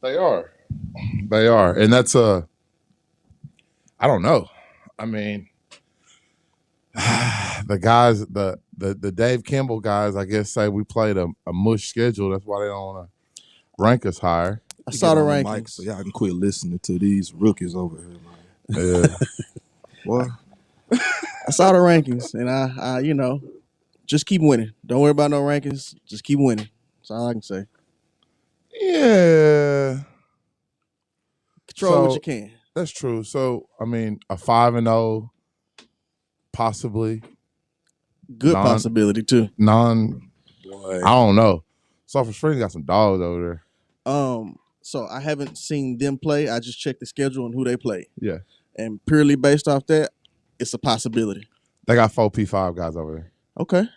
They are. They are. And that's I don't know. I mean, the guys, the Dave Campbell guys, I guess say we played a mush schedule. That's why they don't want to rank us higher. I To saw get the on the mic so rankings. y'all can quit listening to these rookies over here, man. Yeah. Boy, I saw the rankings, and I just keep winning. Don't worry about no rankings. Just keep winning. That's all I can say. Yeah. Control what you So can. that's true. So I mean, a 5-0, possibly Good possibility too. non. boy. I don't know. Sulphur Springs got some dogs over there. So I haven't seen them play. I just checked the schedule and who they play, Yeah, and purely based off that, it's a possibility. they got 4P5 guys over there. Okay.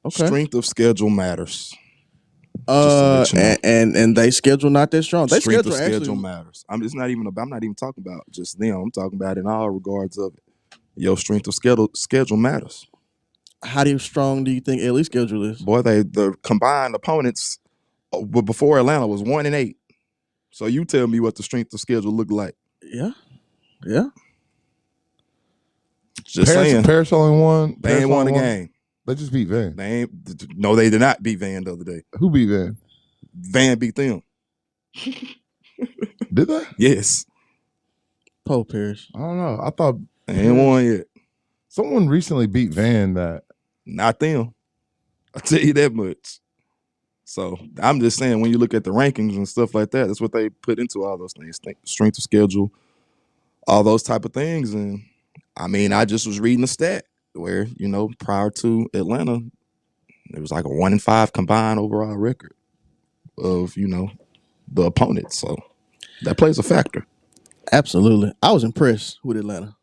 Okay. Strength of schedule matters. Just to let you know. And they schedule not that strong. They Strength of schedule schedule actually. matters. I'm not even talking about just them. I'm talking about in all regards of it. Your strength of schedule matters. How strong do you think LE schedule is? Boy, the combined opponents before Atlanta was 1-8. So you tell me what the strength of schedule looked like. Yeah. Yeah. Just saying. Paris only won. They Paris ain't won only a game. They just beat Van. They did not beat Van the other day. Who beat Van? Van beat them. Did they? Yes. Poe Paris. I don't know. I thought They ain't won yet. someone recently beat Van that. Not them. I'll tell you that much. So I'm just saying, when you look at the rankings and stuff like that, that's what they put into all those things. Strength of schedule, all those type of things. And I mean, I just was reading a stat where, prior to Atlanta, it was like a 1-5 combined overall record of, the opponents. So that plays a factor. Absolutely. I was impressed with Atlanta.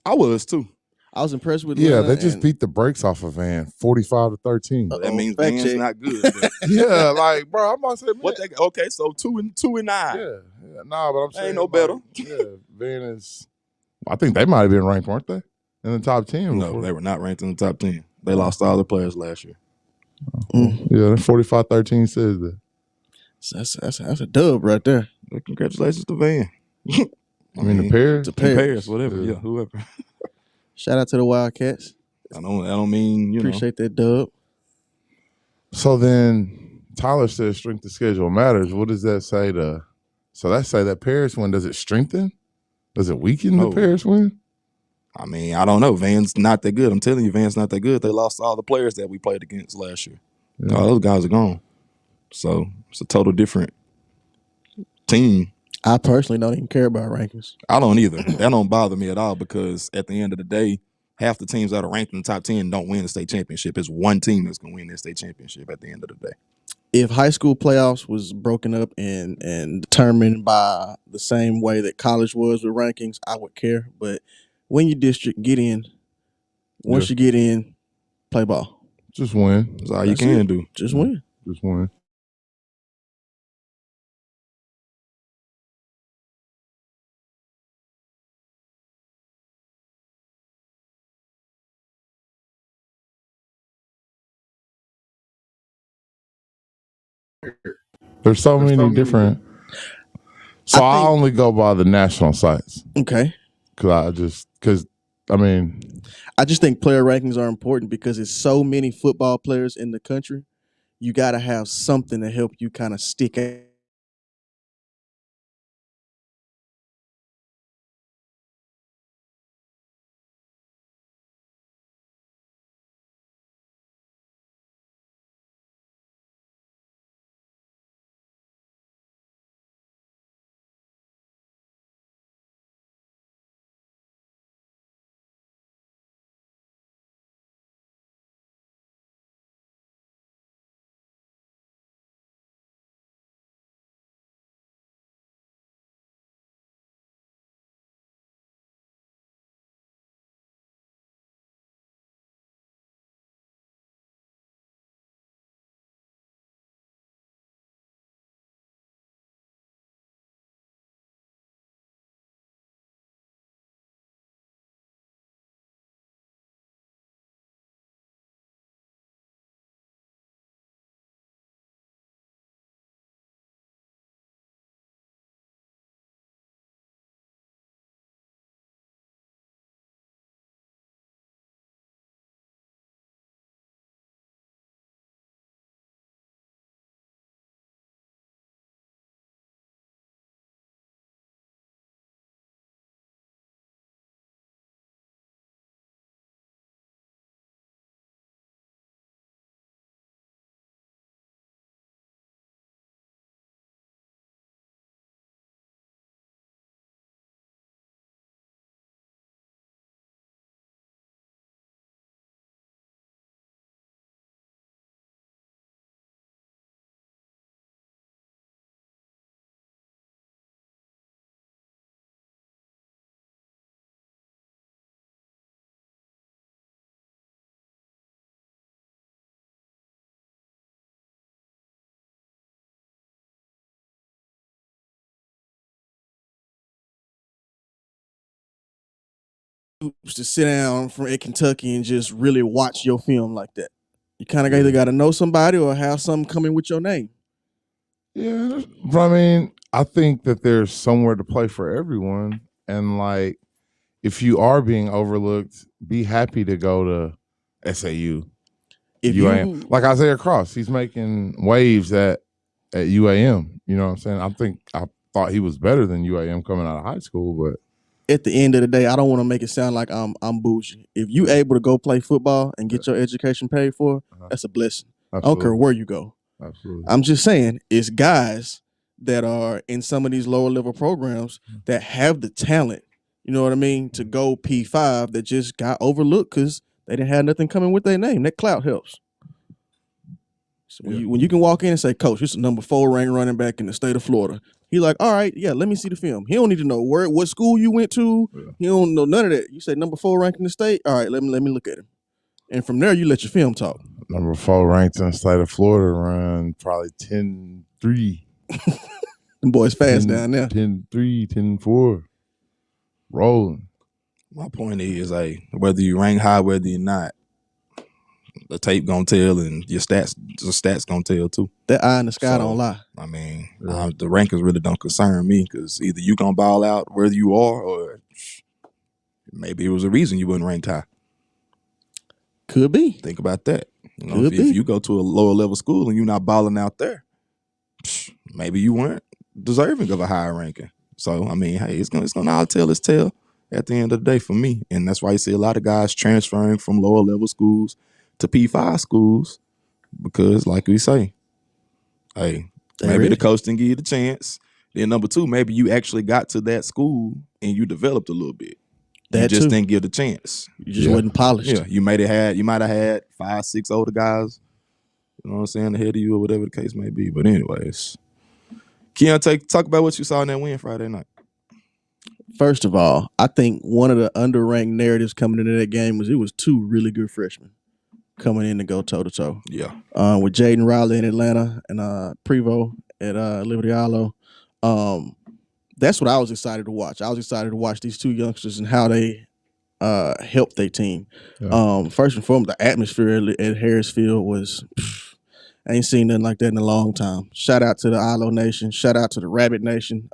I was too. I was impressed with Yeah, Atlanta. they just beat the brakes off of Van, 45-13. That means fact Van's check. not good. But Yeah, like bro, I'm about to say, man. okay, so 2-9. Yeah, nah, but I'm saying Ain't no better. Yeah, Van is. I think they might have been ranked, weren't they, in the top 10 No, before? they were not ranked in the top 10. They lost all the players last year. Yeah, 45-13 says that. That's a dub right there. Well, congratulations to Van. I mean, the Paris. To Paris, Paris. whatever. Yeah, whoever. Shout out to the Wildcats. I don't mean, Appreciate that dub. So then Tyler says strength of schedule matters. What does that say to? So that say that Paris win, does it strengthen? Does it weaken the No. Paris win? I mean, I don't know. Van's not that good. I'm telling you, Van's not that good. They lost all the players that we played against last year. Yeah. All those guys are gone. So it's a total different team. I personally don't even care about rankings. I don't either. That don't bother me at all, because at the end of the day, half the teams that are ranked in the top 10 don't win the state championship. It's one team that's going to win the state championship at the end of the day. If high school playoffs was broken up and determined by the same way that college was with rankings, I would care. But when you district, get in. Once you get in, play ball. Just win. That's all you can do. Just win. Just win. There's so many different. So I only go by the national sites. Okay. Because I mean, I just think player rankings are important because it's so many football players in the country. You got to have something to help you kind of stick out. to sit down at Kentucky and just really watch your film like that. You kind of either got to know somebody or have something coming with your name. Yeah, but I mean, I think that there's somewhere to play for everyone, and like, if you are being overlooked, be happy to go to SAU, If UAM. Like Isaiah Cross, he's making waves at UAM. You know what I'm saying? I thought he was better than UAM coming out of high school, but at the end of the day, I don't want to make it sound like I'm bougie. If you able to go play football and get your education paid for, that's a blessing. Absolutely. I don't care where you go. Absolutely. I'm just saying, it's guys that are in some of these lower level programs that have the talent, you know what I mean, to go P5 that just got overlooked because they didn't have nothing coming with their name. That clout helps. So when you can walk in and say, Coach, this is number 4 ranked running back in the state of Florida. He like, all right, yeah, let me see the film. He don't need to know what school you went to. Yeah. He don't know none of that. You say number 4 ranked in the state. All right, let me look at him. And from there, you let your film talk. Number 4 ranked in the state of Florida, run probably 10-3. Them boys fast down there. 10-3, 10-4. Rolling. My point is, whether you rank high, whether you're not, the tape gonna tell, and your stats gonna tell too. That eye in the sky don't lie. I mean, the rankings really don't concern me because either you gonna ball out whether you are, or maybe it was a reason you wasn't ranked high. Could be. Think about that. You know, if you go to a lower level school and you're not balling out there, maybe you weren't deserving of a higher ranking. So I mean, hey, it's gonna all tell its tale at the end of the day for me, and that's why you see a lot of guys transferring from lower level schools to P5 schools because, like we say, hey, maybe the coach didn't give you the chance. Then number 2, maybe you actually got to that school and you developed a little bit. You just didn't give the chance. You just wasn't polished. Yeah, you might have had 5, 6 older guys, you know what I'm saying, ahead of you or whatever the case may be. But anyways, Keon, talk about what you saw in that win Friday night. First of all, I think one of the underranked narratives coming into that game was it was 2 really good freshmen coming in to go toe-to-toe. Yeah. With Jaden Riley in Atlanta and Prevo at Liberty Isle. That's what I was excited to watch. I was excited to watch these 2 youngsters and how they helped their team. Yeah. First and foremost, the atmosphere at Harris Field was I ain't seen nothing like that in a long time. Shout out to the Isle Nation. Shout out to the Rabbit Nation.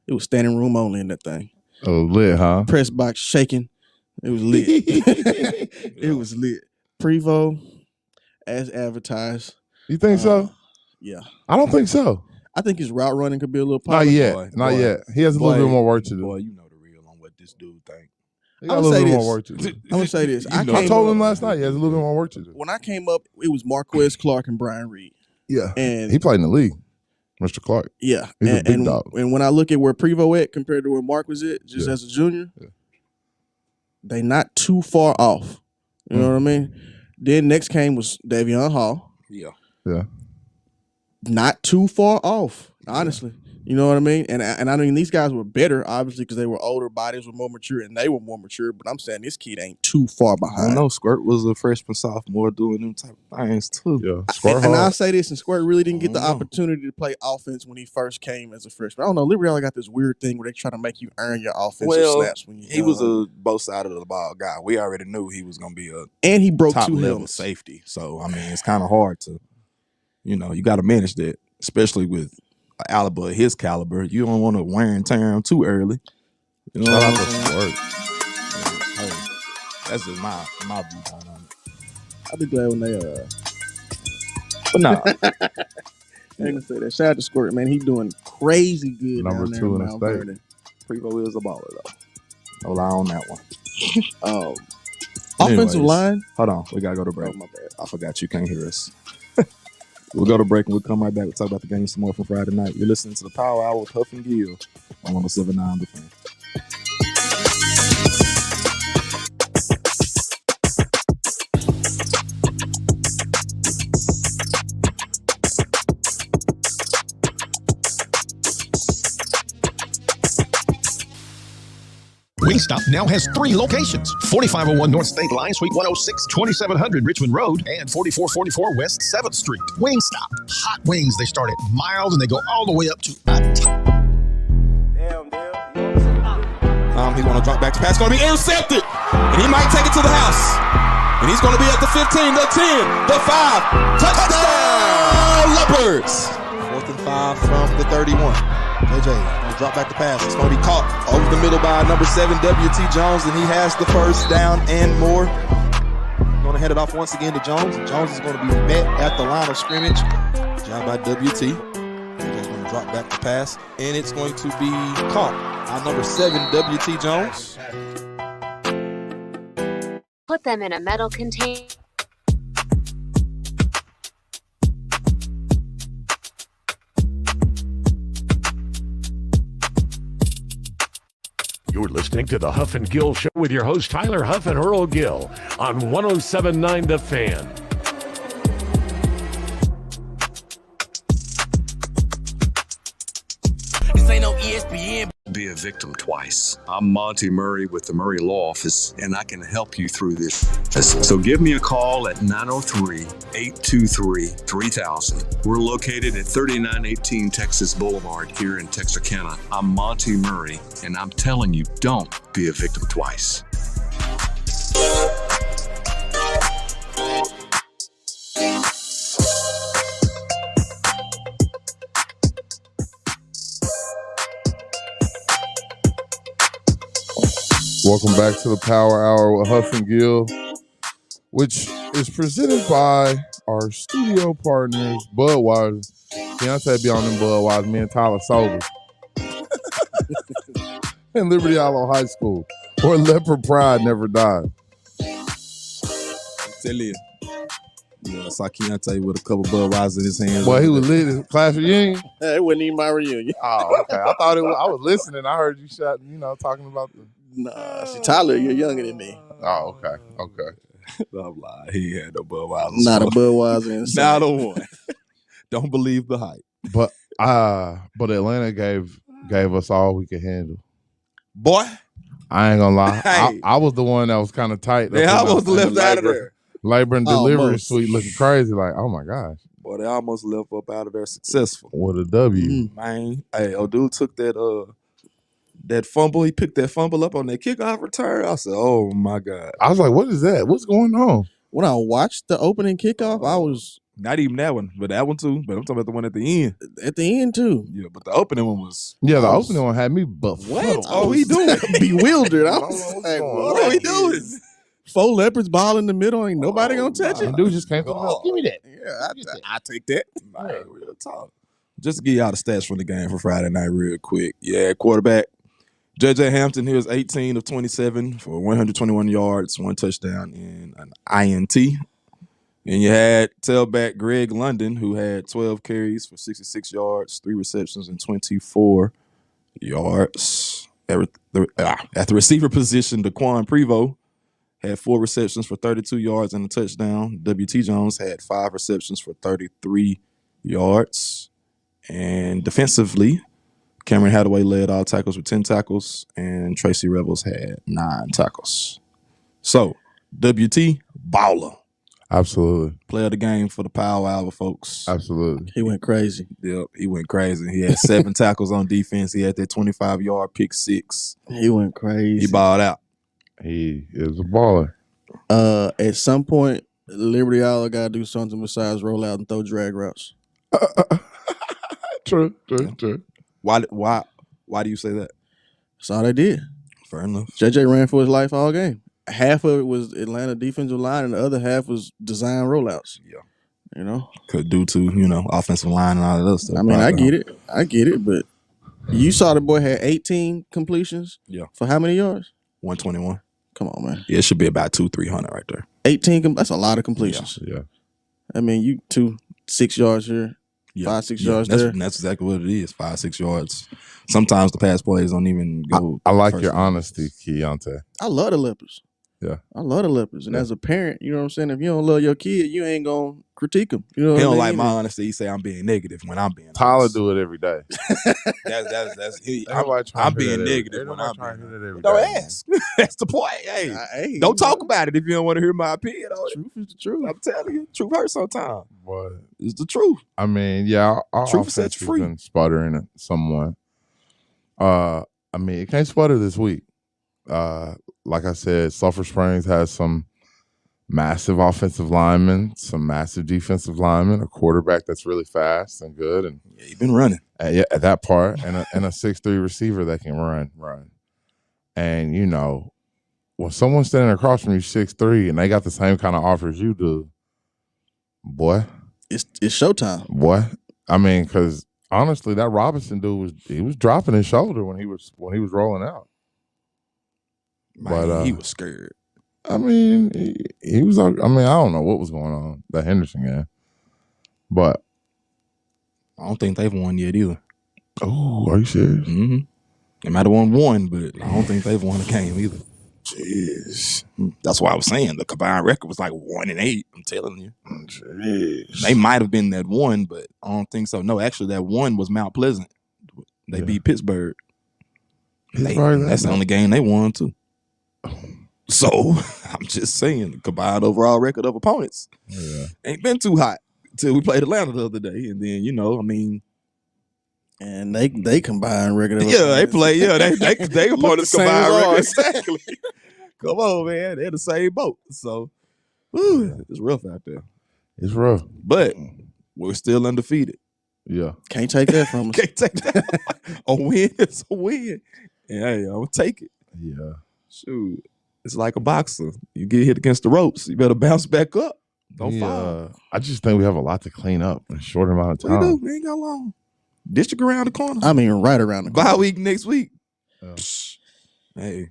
It was standing room only in that thing. Oh, lit, huh? Press box shaking. It was lit. It was lit. Prevo, as advertised. You think so? Yeah. I don't think so. I think his route running could be a little polished. Not yet. He has a little bit more work to do. Boy, you know the real on what this dude think. He got a little bit more work to do. I'm going to say this. I told him last night he has a little bit more work to do. When I came up, it was Marquez Clark and Brian Reed. Yeah. And he played in the league, Mr. Clark. Yeah. He's a big dog. And when I look at where Prevo at compared to where Mark was at, just as a junior, they not too far off. You know what I mean? Then next came was Davion Hall. Yeah. Yeah. Not too far off, honestly. You know what I mean? And I mean, these guys were better, obviously, because they were older, bodies were more mature, and they were more mature. But I'm saying this kid ain't too far behind. I don't know. Squirt was a freshman, sophomore doing them type of things, too. Yeah. Squirt and I'll say this, and Squirt really didn't get the opportunity to play offense when he first came as a freshman. I don't know. Liberty got this weird thing where they try to make you earn your offensive snaps. When he was a both sides of the ball guy. We already knew he was going to be and he broke top 2 level helmets. Safety. So, I mean, it's kind of hard to, you got to manage that, especially with Alaba of his caliber. You don't want to wear and tear him too early. You know what I'm saying? That's just my viewpoint on it. I'll be glad when they but nah. I ain't gonna say that. Shout out to Squirt, man. He doing crazy good. Number down 2 there in the state. Prevo is a baller though. No lie on that one. Offensive line. Hold on, we gotta go to break. Oh, my bad. I forgot you can't hear us. We'll go to break and we'll come right back. We'll talk about the game some more from Friday night. You're listening to the Power Hour with Houff and Gill on 107.9 The Fan. Wingstop now has 3 locations: 4501 North State Line, Suite 106, 2700 Richmond Road, and 4444 West 7th Street. Wingstop. Hot wings. They start at mild and they go all the way up to a top. He on a drop back to pass. Going to be intercepted. And he might take it to the house. And he's going to be at the 15, the 10, the 5. Touchdown, Leopards. 4th and 5 from the 31. JJ going to drop back to pass. It's going to be caught over the middle by number 7, W.T. Jones, and he has the first down and more. Going to head it off once again to Jones. Jones is going to be met at the line of scrimmage. Good job by W.T. JJ's going to drop back to pass, and it's going to be caught by number 7, W.T. Jones. Put them in a metal container. You're listening to the Houff and Gill Show with your host Tyler Houff and Earl Gill on 107.9 The Fan. This ain't no ESPN. Be a victim twice. I'm Monty Murray with the Murray Law Office, and I can help you through this. So give me a call at 903-823-3000. We're located at 3918 Texas Boulevard here in Texarkana. I'm Monty Murray, and I'm telling you, don't be a victim twice. Welcome back to the Power Hour with Houff and Gill, which is presented by our studio partners, Budweiser. Keontae be on them Budweiser, me and Tyler sober. And Liberty Hollow High School, where leopard pride never died. Tell you. Yeah, I saw Keontae with a couple Budweiser in his hands. Boy, he was lit at class reunion. It wasn't even my reunion. Oh, okay. I thought it was. I was listening. I heard you shout, talking about the. Nah, see, Tyler, you're younger than me. Oh, okay. Okay. I'm lying. He had no Budweiser. Not a Budweiser inside. Not a one. Don't believe the hype. But Atlanta gave us all we could handle. Boy. I ain't gonna lie. Hey. I was the one that was kind of tight. They almost left out of there. Labor and delivery Almost. suite looking crazy. Like, oh my gosh. Boy, they almost left up out of there successful. What a W. Man, hey, dude took that fumble. He picked that fumble up on that kickoff return. I said, oh my God. I was like, what is that? What's going on? When I watched the opening kickoff, I was Not even that one, but that one too. But I'm talking about the one at the end. at the end too. Yeah, but the opening one was. Yeah, the I was- opening one had me befuddled. What are we doing? Bewildered. I I don't was know what's like, going What are we doing? 4 leopards ball in the middle. Ain't nobody gonna touch it. The dude just came to the house. Give me that. Yeah, I take that. Man, real talk. Just to give y'all the stats from the game for Friday night real quick. Yeah, quarterback. J.J. Hampton, he was 18 of 27 for 121 yards, 1 touchdown, and an INT. And you had tailback Greg London, who had 12 carries for 66 yards, 3 receptions, and 24 yards. At the receiver position, Daquan Prevost had 4 receptions for 32 yards and a touchdown. W.T. Jones had 5 receptions for 33 yards. And defensively, Cameron Hadaway led all tackles with 10 tackles, and Tracy Rebels had 9 tackles. So, W.T. baller. Absolutely. Play of the game for the Power Hour, folks. Absolutely. He went crazy. Yep, he went crazy. He had 7 tackles on defense. He had that 25-yard pick 6. He went crazy. He balled out. He is a baller. At some point, Liberty Isle got to do something besides roll out and throw drag routes. True. Why do you say that? That's all they did. Fair enough. JJ ran for his life all game. Half of it was Atlanta defensive line, and the other half was design rollouts. Yeah. You know? Could due to, offensive line and all of that stuff. I mean, I get it, but you saw the boy had 18 completions. Yeah. For how many yards? 121. Come on, man. Yeah, it should be about 200-300 right there. 18, that's a lot of completions. Yeah. I mean, you 6 yards here, Yeah. 5-6 yards that's, there. That's exactly what it is, 5-6 yards. Sometimes the pass plays don't even go. I like first your down. honesty, Keontae. I love the Leopards. Yeah. I love the Leopards. And Yeah. as a parent, you know what I'm saying? If you don't love your kid, you ain't going to critique them. You know He what I don't like mean? my honesty. He say I'm being negative when I'm being Tyler honest. do it every day. That's he. Everybody trying I'm to hear being that every- negative when I'm everybody trying to being hear that every Don't day. ask. That's the point. Hey, Hey, don't talk about it if you don't want to hear my opinion on it. Truth is the truth. I'm telling you, truth hurts sometimes. But It's the truth. I mean, yeah, our Truth offense sets has free. been sputtering someone. I mean, it can't sputter this week. like I said, Sulphur Springs has some massive offensive linemen, some massive defensive linemen, a quarterback that's really fast and good, and Yeah, you've been running. at that part, and a 6'3" receiver that can run. And you know, when someone's standing across from you 6'3" and they got the same kind of offers you do, boy, It's showtime. boy. I mean, because honestly, that Robinson dude was dropping his shoulder when he was rolling out. Man, But he was scared. I mean, he was. I mean, I don't know what was going on that Henderson game, but I don't think they've won yet either. oh, are you serious? Mm-hmm. They might have won one, but I don't think they've won a game either. Jeez, That's why I was saying the combined record was like 1-8. I'm telling you, jeez. they might have been that one, but I don't think so. No, actually, that one was Mount Pleasant. They beat Pittsburgh. That's the only game they won too. So I'm just saying, the combined overall record of opponents ain't been too hot until we played Atlanta the other day, and then I mean, and they combine record. they play. Yeah, they opponents same combined as record ours. exactly. Come on, man, they're the same boat. So it's rough out there. It's rough, But we're still undefeated. yeah. Can't take that from us. Can't take that. A win is a win. And hey, I'm gonna take it. Yeah. Shoot. It's like a boxer. You get hit against the ropes, you better bounce back up. Don't fall. I just think we have a lot to clean up in a short amount of We time. do. We ain't got long. District around the corner. I mean, right around the corner. Bye week next week. Yeah. Hey,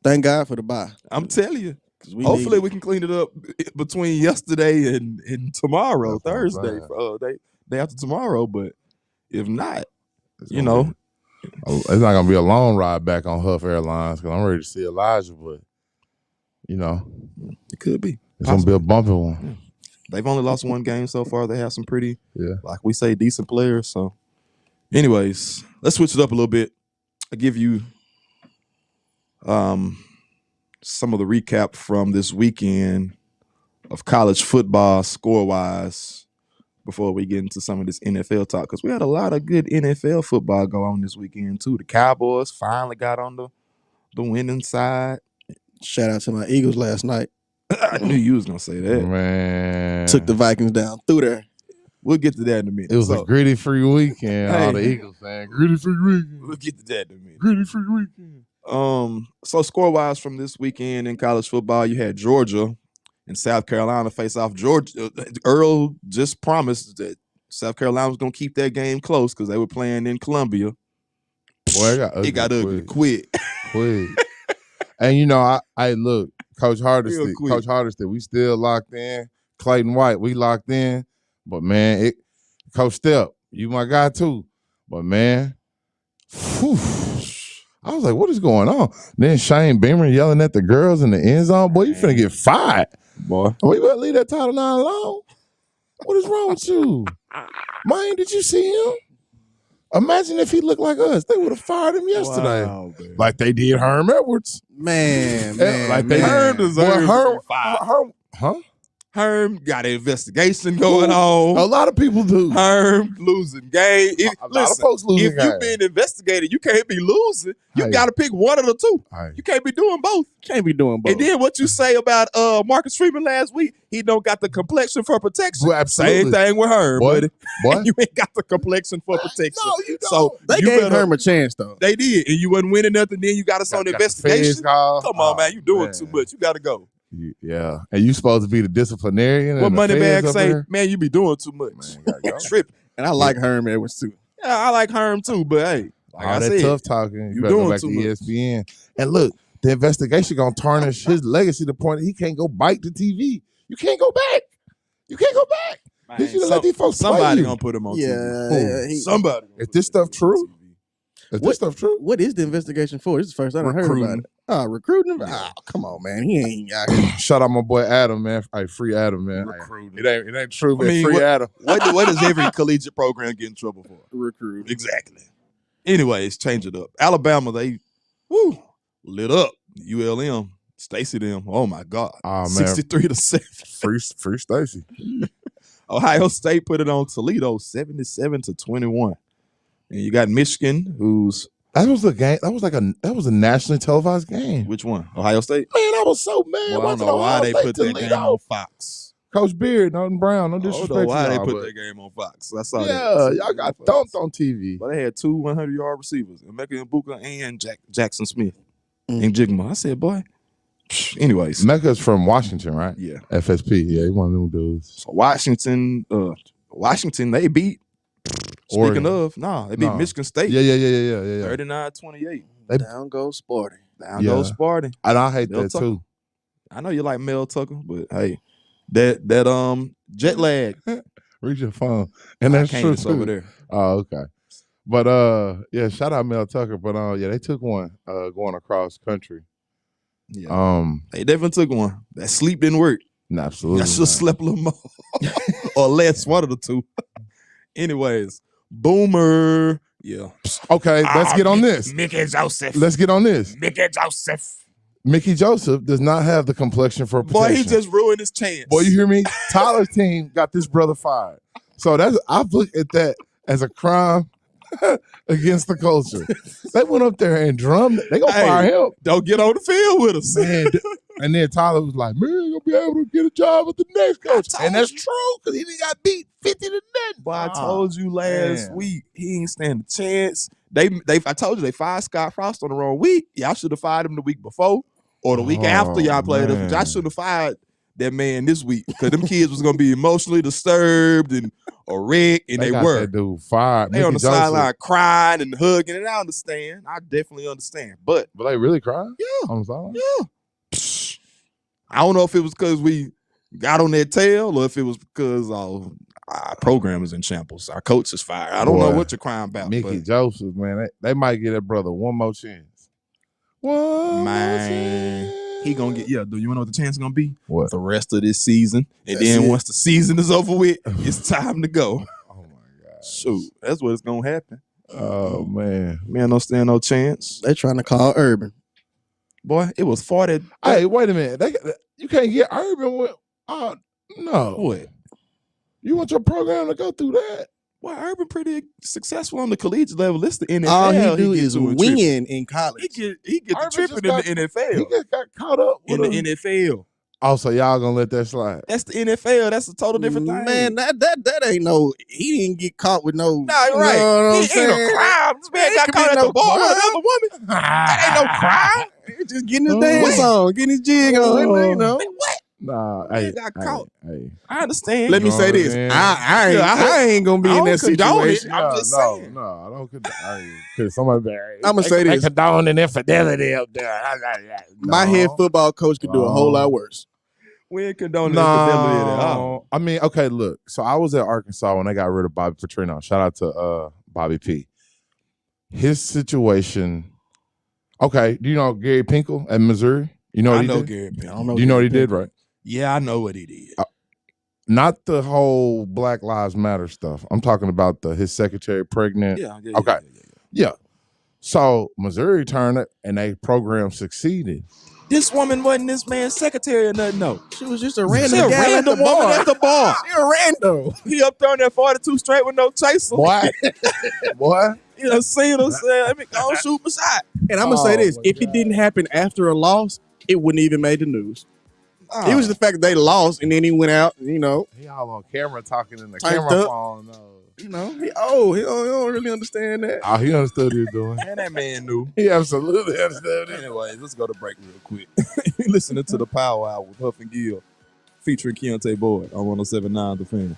Thank God for the bye. I'm telling you. 'Cause we Hopefully need we can clean it up between yesterday and tomorrow, That's what I'm Thursday, day after tomorrow. But if not, It's you gonna know, it's not gonna be a long ride back on Houff Airlines because I'm ready to see Elijah, but it could be. it's gonna be a bumpy one. They've only lost one game so far. They have some pretty, Yeah. like we say, decent players. So, anyways, let's switch it up a little bit. I'll give you some of the recap from this weekend of college football score-wise before we get into some of this NFL talk, because we had a lot of good NFL football go on this weekend too. The Cowboys finally got on the winning side. shout out to my Eagles last night. I knew you was gonna say that. Man, Took the Vikings down through there. We'll get to that in a minute. it was a gritty free weekend. All the Hey. Eagles saying gritty free weekend. We'll get to that in a minute. Gritty free weekend. So score-wise from this weekend in college football, you had Georgia and South Carolina face off. Georgia, Earl just promised that South Carolina was gonna keep that game close because they were playing in Columbia. Boy, It got ugly quick. quick. And I look, Coach Hardesty, we still locked in. Clayton White, we locked in. But man, Coach Step, you my guy too. But man, whew, I was like, what is going on? Then Shane Beamer yelling at the girls in the end zone. Boy, you finna get fired. Boy. We better leave that Title IX alone. What is wrong with you? Man, did you see him? Imagine if he looked like us. They would have fired him yesterday. Wow, man. Like they did Herm Edwards. Man, Like they Herm deserves to be fired. Herm got an investigation going on. A lot of people do. Herm losing game. A lot of folks losing if you've games. been investigated, you can't be losing. You Hey. got to pick one of the two. Hey. You can't be doing both. can't be doing both. And then what you say about Marcus Freeman last week? He don't got the complexion for protection. Well, absolutely. Same thing with Herm, Boy, buddy. boy. You ain't got the complexion for protection. No, you don't. So they you gave better- Herm a chance though. They did, and you wasn't winning nothing. Then you got us on Got the investigation. feds called. Come on, Oh, man, you doing man. too much. You got to go. Yeah. And you supposed to be the disciplinarian. What and the Moneybag feds up say? there? Man, you be doing too much. Man, gotta go. Tripping. And I like Herm Edwards too. Yeah, I like Herm too, but hey, like All I that said, tough talking. You you better go doing back to too much. ESPN. And look, the investigation gonna tarnish his legacy to the point that he can't go bite the TV. You can't go back. You can't go back. man, He should have let these folks play somebody you. gonna put him on Yeah, TV. yeah, he- Somebody. gonna Is put this him stuff on true? TV. Is this stuff true? What is the investigation for? This is the first I done heard about Recruiting. it. Recruiting? Come on, man. He ain't out here. Shout out my boy Adam, man. Hey, free Adam, man. Recruiting. It ain't true, I but mean, free Adam. What does every collegiate program get in trouble for? Recruit. Exactly. Anyways, change it up. Alabama, they lit up. ULM, Stacy them. Oh my God. Oh, man. 63-7. Free Stacy. Ohio State put it on Toledo 77-21. And you got Michigan, who's That was a game. That was a nationally televised game. Which one? Ohio State? Man, I was so mad. Well, I don't know why they put that game on Fox. Coach Beard, Norton Brown, no I disrespect. don't know why to they y'all, put but that game on Fox. I saw that. yeah, y'all got dumped on TV. But they had 2 100-yard receivers, Emeka Ibuka and Jackson Smith and Jigma. I said, boy. Anyways. Mecca's from Washington, right? Yeah. FSP. Yeah, he one of them dudes. So Washington, they beat. Oregon. Speaking of, they beat Michigan State. Yeah. 39-28. Down goes Sparty. Down goes Sparty. And I hate Mel that Tucker. too. I know you like Mel Tucker, but hey, that jet lag. Reach your phone. And that's true it's over there. Oh, okay. But yeah, shout out Mel Tucker. But yeah, they took one going across country. Yeah. They definitely took one. That sleep didn't work. No, absolutely. I should have slept a little more. Or less, one of the two. Anyways, Boomer. Yeah. Okay, let's get on this. Mickey Joseph. Let's get on this. Mickey Joseph. Mickey Joseph does not have the complexion for protection. Boy, he just ruined his chance. Boy, you hear me? Tyler's team got this brother fired. So I've looked at that as a crime against the culture. They went up there and drummed. They gonna fire him. Don't get on the field with us. Man, and then Tyler was like, man, you're gonna be able to get a job with the next coach. And that's true, because he didn't got beat 50 to nothing. Boy, I told you last week, he ain't stand a chance. I told you they fired Scott Frost on the wrong week. Y'all should have fired him the week before or the week after y'all played us. I should have fired that man this week, because them kids was gonna be emotionally disturbed and a wreck, and they got were. That dude fired. They on the sideline crying and hugging, and I understand. I definitely understand. But they really crying? Yeah. On the sideline? Yeah. I don't know if it was because we got on their tail or if it was because our program is in shambles. Our coach is fired. I don't know what you're crying about. Mickey Joseph, man, they might get that brother one more chance. One more chance. He gonna get, do you know what the chance is gonna be? What? The rest of this season. And then once the season is over with, it's time to go. Oh my God. Shoot, that's what it's gonna happen. Oh man. Man, don't stand no chance. They trying to call Urban. Boy, it was 40. Hey, wait a minute. You can't get Urban with no. What? You want your program to go through that? Well, Urban pretty successful on the collegiate level. It's the NFL. All he do is win in college. He get the tripping in the NFL. He just got caught up with in the NFL. Also, y'all gonna let that slide? That's the NFL. That's a total different thing. Man, that ain't no. He didn't get caught with no. Nah, you're right. Ain't no crime. This man got caught at the bar with another woman. That ain't no crime. He just getting his dance on, getting his jig on. You know what? Nah, he got caught. I understand. Let me say this: I ain't gonna be in that situation. I'm just saying. No, I don't condone. Because somebody, I'm gonna say this: condoning infidelity up there. My head football coach could do a whole lot worse. We ain't condoning infidelity at all. I mean, okay, look. So I was at Arkansas when they got rid of Bobby Petrino. Shout out to Bobby P. His situation. Okay, do you know Gary Pinkel at Missouri? You know what he did? Gary Pinkel. I don't know. Do you know what he did, right? Yeah, I know what he did. Not the whole Black Lives Matter stuff. I'm talking about his secretary pregnant. Yeah. Okay. Yeah. So Missouri turned it, and their program succeeded. This woman wasn't this man's secretary or nothing, no. She was just a random gal at the bar. At the bar. She a random. He up there on that 42 straight with no chaser. Boy. You know, seen her say, let me go shoot my shot. And I'm going to say this. If it didn't happen after a loss, it wouldn't even made the news. It was the fact that they lost, and then he went out, he all on camera talking in the camera phone. He don't really understand that. Oh, he understood what he was doing. Man, that man knew. He absolutely understood it. Anyway, let's go to break real quick. You're listening to the Power Hour with Houff and Gill, featuring Keontae Boyd on 107.9 The Fan.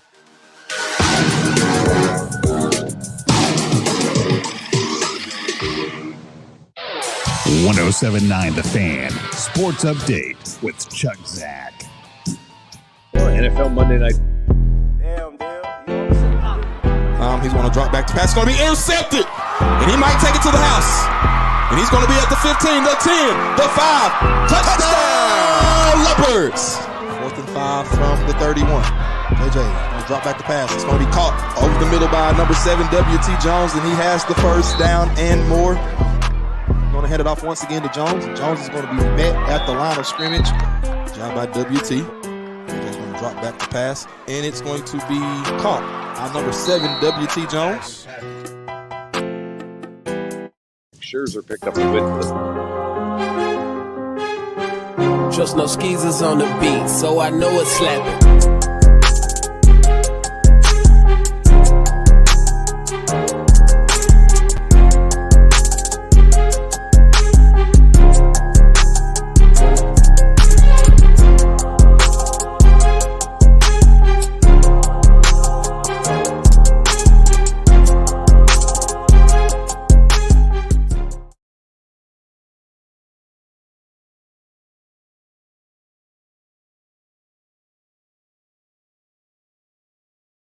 107.9 The Fan. Sports Update with Chuck Zach. NFL Monday Night. He's going to drop back to pass. It's going to be intercepted. And he might take it to the house. And he's going to be at the 15, the 10, the 5. Touchdown, Leopards. 4th and 5 from the 31. JJ going to drop back to pass. It's going to be caught over the middle by number 7, W.T. Jones. And he has the first down and more. Going to hand it off once again to Jones. Jones is going to be met at the line of scrimmage. Job by W.T. He's going to drop back to pass. And it's going to be caught by number 7, W.T. Jones. Scherzer picked up the win for the Trust no skeezers on the beat, so I know it's slapping.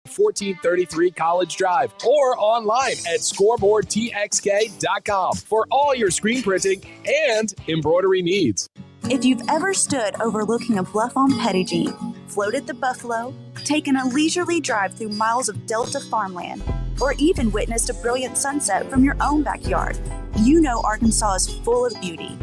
$14.33 College Drive or online at scoreboardtxk.com for all your screen printing and embroidery needs. If you've ever stood overlooking a bluff on Pettigene, floated the Buffalo, taken a leisurely drive through miles of Delta farmland, or even witnessed a brilliant sunset from your own backyard, you know Arkansas is full of beauty.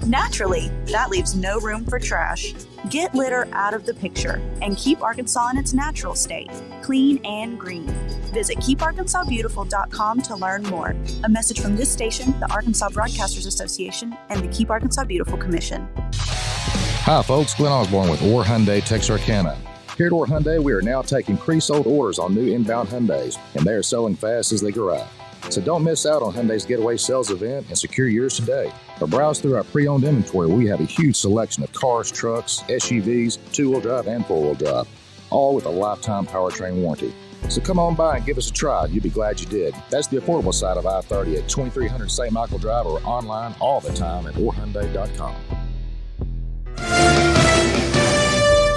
Naturally, that leaves no room for trash. Get litter out of the picture and keep Arkansas in its natural state, clean and green. Visit keeparkansasbeautiful.com to learn more. A message from this station, the Arkansas Broadcasters Association, and the Keep Arkansas Beautiful Commission. Hi folks, Glenn Osborne with Orr Hyundai Texarkana. Here at Orr Hyundai, we are now taking pre-sold orders on new inbound Hyundais, and they are selling fast as they arrive. So don't miss out on Hyundai's Getaway Sales event and secure yours today. Or browse through our pre-owned inventory. We have a huge selection of cars, trucks, SUVs, two-wheel drive, and four-wheel drive, all with a lifetime powertrain warranty. So come on by and give us a try. You'll be glad you did. That's the affordable side of I-30 at 2300 St. Michael Drive or online all the time at orhyundai.com.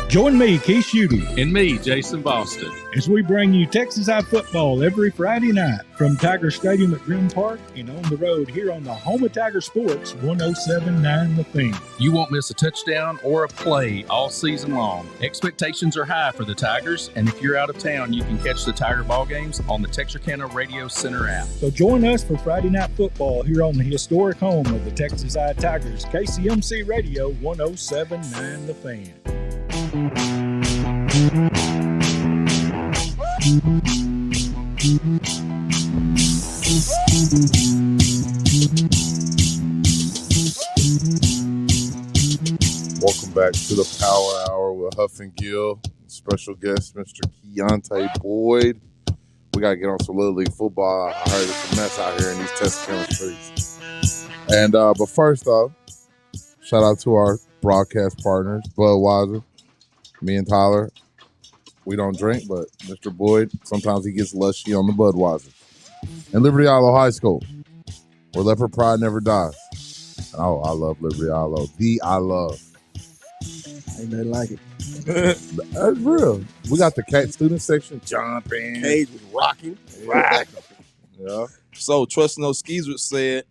Join me, Keith Schutte. And me, Jason Boston. As we bring you Texas High football every Friday night from Tiger Stadium at Grim Park and on the road here on the home of Tiger Sports, 107.9 The Thing. You won't miss a touchdown or a play all season long. Expectations are high for the Tigers, and if you're out of town, you can catch the Tiger ball games on the Texarkana Radio Center app. So join us for Friday night football here on the historic home of the Texas High Tigers, KCMC Radio, 107.9 The Fan. Welcome back to the Power Hour with Houff and Gill. Special guest, Mr. Keontae Boyd. We got to get on some Little League football. I heard it's a mess out here in these Texarkana streets. And but first off, shout out to our broadcast partners, Budweiser. Me and Tyler, we don't drink, but Mr. Boyd, sometimes he gets lushy on the Budweiser. And Liberty Isle High School, where leopard pride never dies. And I love Liberty Isle. I love. Ain't nothing like it. That's real. We got the cat student section jumping. Cage was rocking. Yeah. So, Trust No Skeezers said,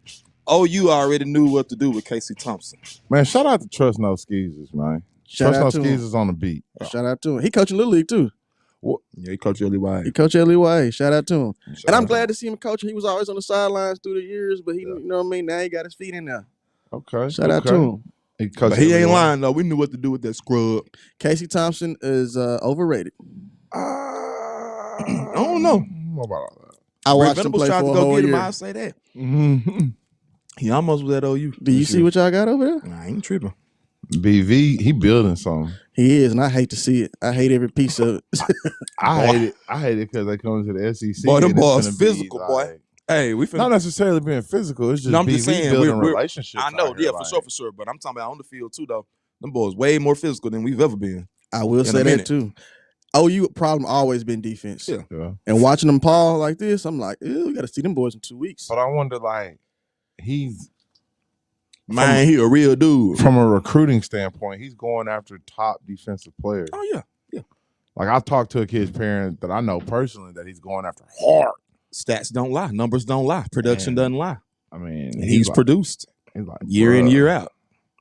oh, you already knew what to do with Casey Thompson. Man, shout out to Trust No Skeezers, man. Shout Trust out No to him. Skeezers on the beat. Shout out to him. He coaching Little League, too. Yeah, he coached LEY. He coached LEY. Shout out to him. And I'm glad to see him coaching. He was always on the sidelines through the years, but he, you know what I mean? Now he got his feet in there. Okay. Shout out to him. But he ain't lying, though. We knew what to do with that scrub. Casey Thompson is overrated. I don't know. About all that. I watched him Venables play tried for to a go whole get him. year. I say that. Mm-hmm. He almost was at OU. Do you see what y'all got over there? Nah, I ain't tripping. BV, he building something. He is, and I hate to see it. I hate every piece of it. I hate it because they come to the SEC. Boy, them and it's boys gonna physical, be boy. like- Hey, we finna. Not necessarily being physical. It's just No, I'm BV just saying, building we're relationships. I know, out here, yeah, like- for sure. But I'm talking about on the field too, though. Them boys way more physical than we've ever been. I will say that too. OU problem always been defense. Yeah. And watching them Paul like this, I'm like, we got to see them boys in 2 weeks. But I wonder, like, he's Man, he a real dude. from a recruiting standpoint. He's going after top defensive players. Oh yeah, yeah. Like I talked to a kid's parent that I know personally that he's going after hard. Stats don't lie. Numbers don't lie. Production doesn't lie. I mean, And he's like- produced He's like year in, bruh. year out.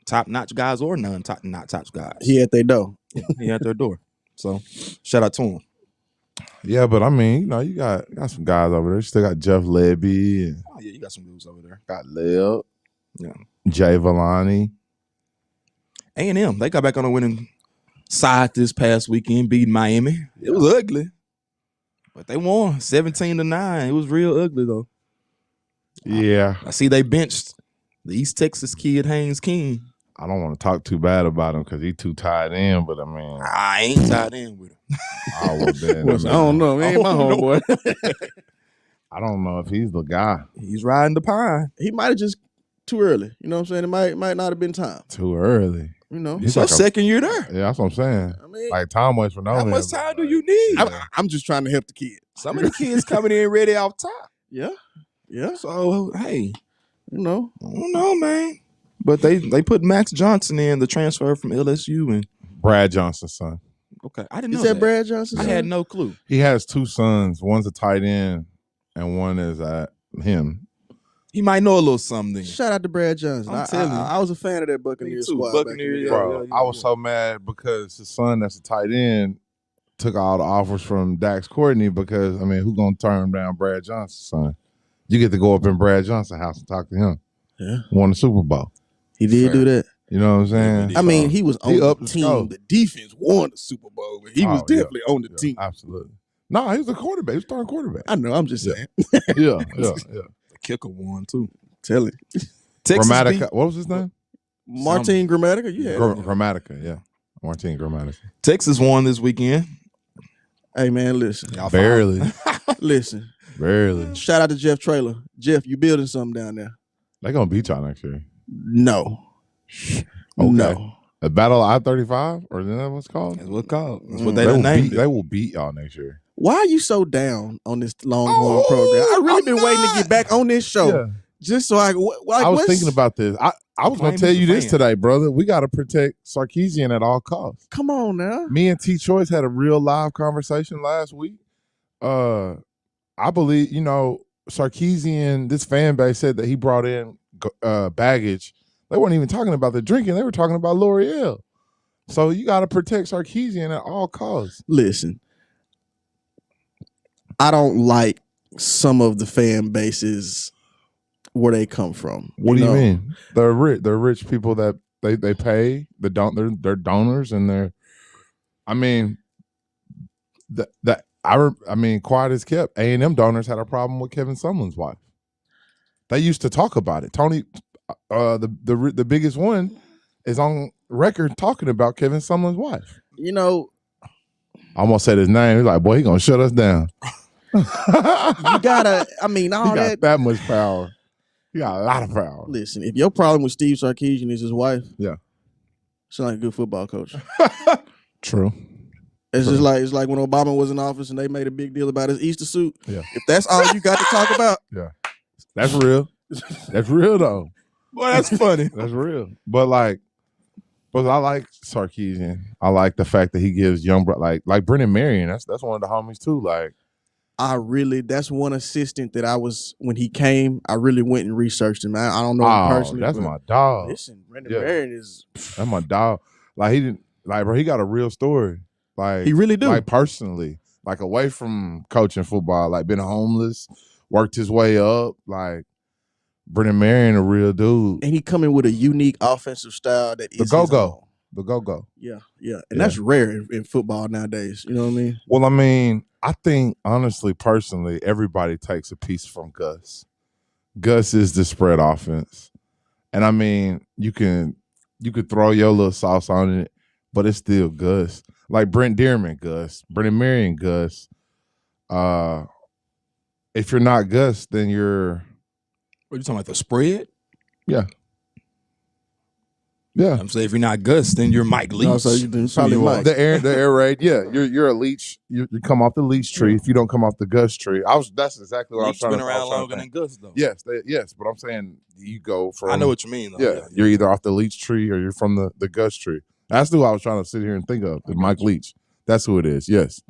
Top notch guys or not top guys. He at their door. He at their door. So shout out to him. Yeah, but I mean, you know, you got some guys over there. You still got Jeff Lebby and Oh yeah, you got some dudes over there. got Lil, Yeah. Jay Villani. A&M, they got back on the winning side this past weekend, beating Miami. It was ugly, but they won 17-9. It was real ugly though. Yeah. I see they benched the East Texas kid Haynes King. I don't want to talk too bad about him because he too tied in, but I mean, I ain't tied in with him. I would then. I don't know. He ain't my homeboy. I don't know if he's the guy. He's riding the pine. He might have just too early. You know what I'm saying? It might not have been time. Too early. You know, It's your second year there. Yeah, that's what I'm saying. I mean, Like time waits for no How man. much time do you need? I'm just trying to help the kid. Some of the kids coming in ready off top. Yeah. So hey, you know, I don't know, man. But they put Max Johnson in, the transfer from LSU, and Brad Johnson's son. okay, I didn't know Is that Brad Johnson? I had no clue. He has two sons. One's a tight end, and one is him. He might know a little something. Shout out to Brad Johnson. I'm telling you. I was a fan of that Buccaneers squad. Buccaneers, Bro, I was so mad because his son, that's a tight end, took all the offers from Dax Courtney because, I mean, who gonna turn down Brad Johnson's son? You get to go up in Brad Johnson's house and talk to him. Yeah. Won the Super Bowl. He did do that. You know what I'm saying? I mean, he was on He the up the team. scope. The defense won the Super Bowl, but he was definitely on the team. Absolutely. No, he was a quarterback. He was starting quarterback. I know. I'm just saying. Yeah. The kicker won too. Tell it. Texas Grammatica. beat- What was his name? Martin Grammatica. You had it. Grammatica, yeah. Martin Grammatica. Texas won this weekend. Hey man, listen. Barely. Listen. Barely. Shout out to Jeff Traylor. Jeff, you building something down there? They're gonna beat y'all next year. No. Okay. No. A battle of I-35, or is that what's called? That's what it's called. That's what they They will named beat- it. They will beat y'all next year. Why are you so down on this Longhorn program? I really been waiting to get back on this show. Yeah. Just so I I was thinking about this. I was gonna Blame tell is you the this fan. today, brother. We gotta protect Sarkisian at all costs. Come on now. Me and T Choice had a real live conversation last week. I believe, Sarkisian, this fan base said that he brought in baggage. They weren't even talking about the drinking. They were talking about L'Oreal. So you got to protect Sarkisian at all costs. Listen, I don't like some of the fan bases where they come from. What do you mean? They're rich. They're rich people that they pay. They're donors, and they're. I mean, quiet as kept. A&M donors had a problem with Kevin Sumlin's wife. They used to talk about it. Tony, the biggest one, is on record talking about Kevin Sumlin's wife. You know, I almost said his name. He's like, boy, he gonna shut us down. you gotta. I mean, all He got that. that much power. He got a lot of power. Listen, if your problem with Steve Sarkisian is his wife, Yeah, sound like a good football coach. true. It's just like when Obama was in office and they made a big deal about his Easter suit. Yeah, If that's all you got to talk about, yeah, that's real. That's real though. Boy, that's funny. That's real. But I like Sarkisian. I like the fact that he gives young like Brendan Marion. That's one of the homies too. Like that's one assistant that when he came, I really went and researched him. I don't know him personally. That's but my dog. Listen, Brendan Marion is. That's my dog. Like bro, he got a real story. Like He really do. Like personally, like away from coaching football, like been homeless, worked his way up. Like Brendan Marion, a real dude. And he coming with a unique offensive style that is The his go-go. own. The go-go. Yeah. And that's rare in football nowadays. You know what I mean? Well, I mean, I think honestly, personally, everybody takes a piece from Gus. Gus is the spread offense. And I mean, you could throw your little sauce on it, but it's still Gus. Like Brent Dearman, Gus. Brendan Marion, Gus. If you're not Gus, then you're What are you talking about? The spread? Yeah. Yeah. I'm saying if you're not Gus, then you're Mike Leach. No, so you probably Mike. The air raid. Yeah, you're a leech. You come off the leech tree. If you don't come off the Gus tree, that's exactly what I was Leach trying been to. around longer than Gus, though. Yes, yes, but I'm saying you go from. I know what you mean, though. Yeah, you're either off the leech tree or you're from the Gus tree. That's who I was trying to sit here and think of. Mike Leach. That's who it is. Yes.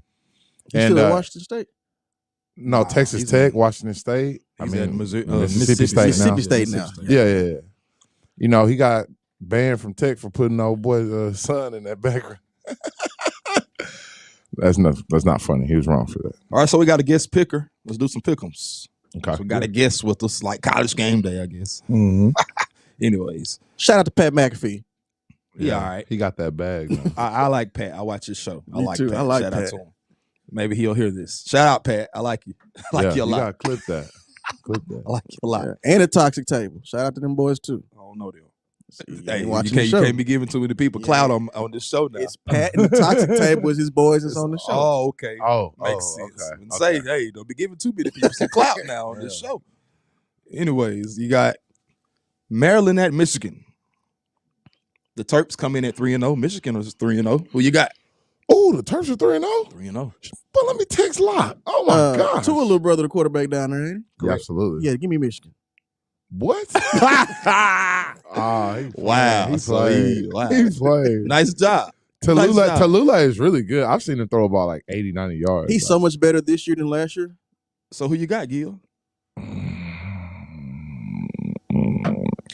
He's still at Washington State? No, Texas Tech, Washington State. He's at Mississippi State now. Yeah. You know, he got banned from Tech for putting old boy's son in that background. That's not funny. He was wrong for that. All right, so we got a guest picker. Let's do some pick'ems. Okay. So we got a guest with us, like college game day, I guess. Mm-hmm. Anyways, shout out to Pat McAfee. Yeah, all right. He got that bag. Man. I like Pat. I watch his show. I Me like too. Pat. I like Shout Pat. out to him. Maybe he'll hear this. Shout out, Pat. I like you. I like you a lot. You gotta clip that. I like it a lot. Yeah. And a toxic table. Shout out to them boys too. I don't know them. Hey, You can't be giving too many people clout on this show now. It's Pat and the toxic table is his boys that's on the show. Oh, okay. Makes sense. Okay. And say, hey, don't be giving too many people some clout now on this show. Anyways, you got Maryland at Michigan. The Terps come in at 3-0. Michigan is 3-0. Who you got? Oh, the Terps are 3-0? 3-0. But let me text Locke. Oh, my God. Tua little brother, the quarterback down there, ain't he? Yeah, absolutely. Yeah, give me Michigan. What? Wow. He played. Wow. He played. Nice job. Tallulah is really good. I've seen him throw a ball like 80, 90 yards. He's so much better this year than last year. So who you got, Gill?